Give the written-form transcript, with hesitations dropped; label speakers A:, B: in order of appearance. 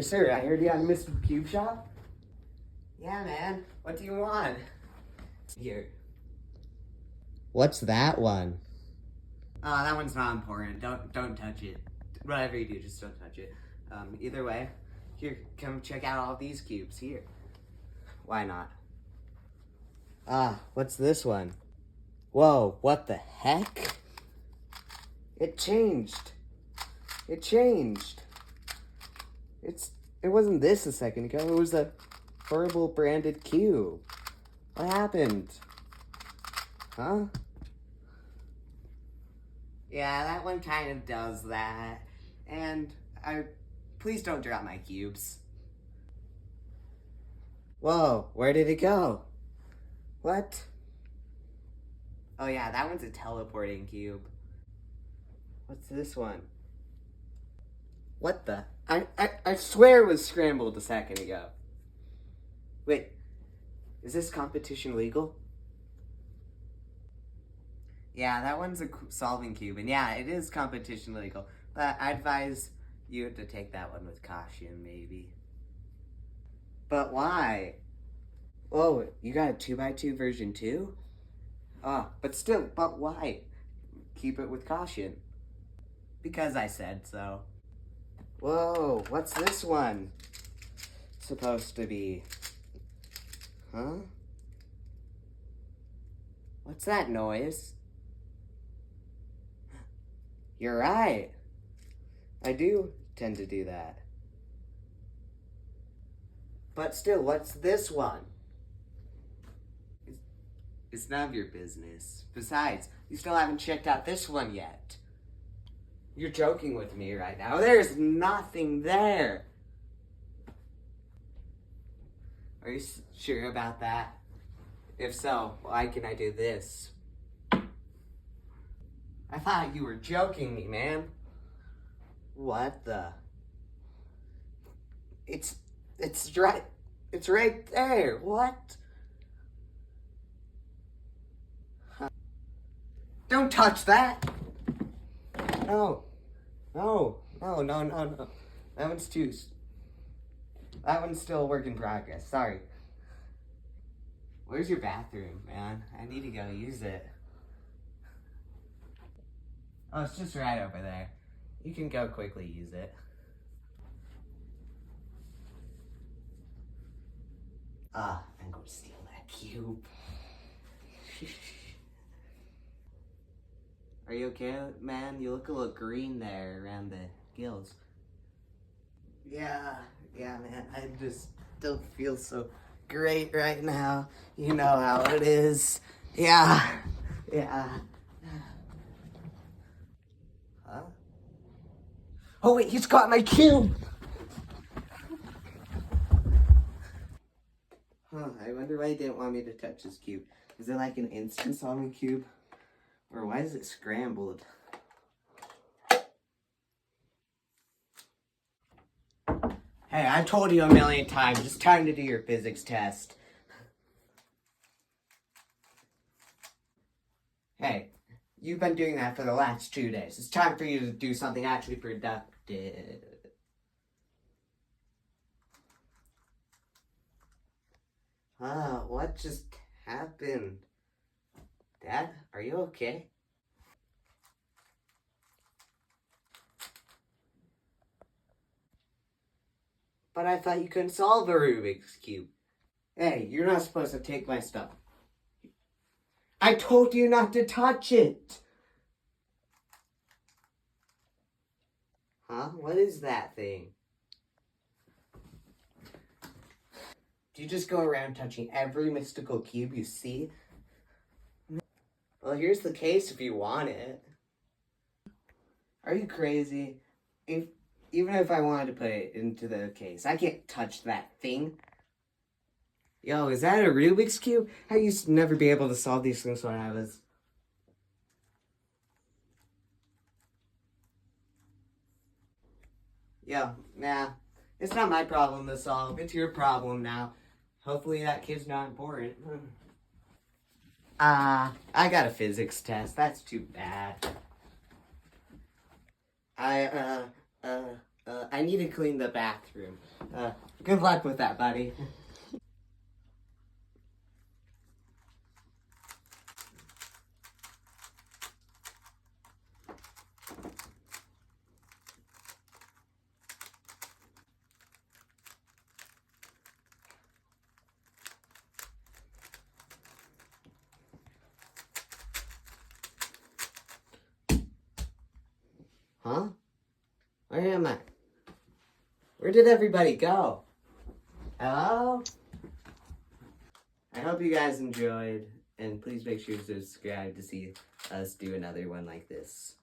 A: Sir, I heard you on Mr. Cube Shop? Yeah, man. What do you want? Here. What's that one? Oh, that one's not important. Don't touch it. Whatever you do, just don't touch it. Either way, here, come check out all these cubes. Here. Why not? What's this one? Whoa, what the heck? It changed. It changed. It wasn't this a second ago. It was a horrible branded cube. What happened? Huh? Yeah, that one kind of does that. And please don't drop my cubes. Whoa, where did it go? What? Oh yeah, that one's a teleporting cube. What's this one? What the? I swear it was scrambled a second ago. Wait, is this competition legal? Yeah, that one's a solving cube, and yeah, it is competition legal. But I advise you to take that one with caution, maybe. But why? Oh, you got a 2x2 version too? But still, but why? Keep it with caution. Because I said so. Whoa, what's this one supposed to be? Huh? What's that noise? You're right. I do tend to do that. But still, what's this one? It's none of your business. Besides, you still haven't checked out this one yet. You're joking with me right now. There's nothing there. Are you sure about that? If so, why can I do this? I thought you were joking me, man. What the? It's right there. What? Huh. Don't touch that. No. That one's still a work in progress. Sorry. Where's your bathroom, man? I need to go use it. Oh, it's just right over there. You can go quickly use it. I'm going to steal that cube. Are you okay, man? You look a little green there around the gills. Yeah, man. I just don't feel so great right now. You know how it is. Yeah. Huh? Oh wait, he's got my cube! I wonder why he didn't want me to touch his cube. Is it like an instant solving cube? Or why is it scrambled? Hey, I've told you a million times, it's time to do your physics test. Hey, you've been doing that for the last 2 days. It's time for you to do something actually productive. What just happened? Dad, are you okay? But I thought you couldn't solve a Rubik's Cube. Hey, you're not supposed to take my stuff. I told you not to touch it! Huh? What is that thing? Do you just go around touching every mystical cube you see? Well, here's the case if you want it. Are you crazy? Even if I wanted to put it into the case, I can't touch that thing. Yo, is that a Rubik's Cube? I used to never be able to solve these things when I was... Yo, nah. It's not my problem to solve. It's your problem now. Hopefully that kid's not important. I got a physics test. That's too bad. I need to clean the bathroom. Good luck with that, buddy. Huh? Where am I? Where did everybody go? Hello? I hope you guys enjoyed, and please make sure to subscribe to see us do another one like this.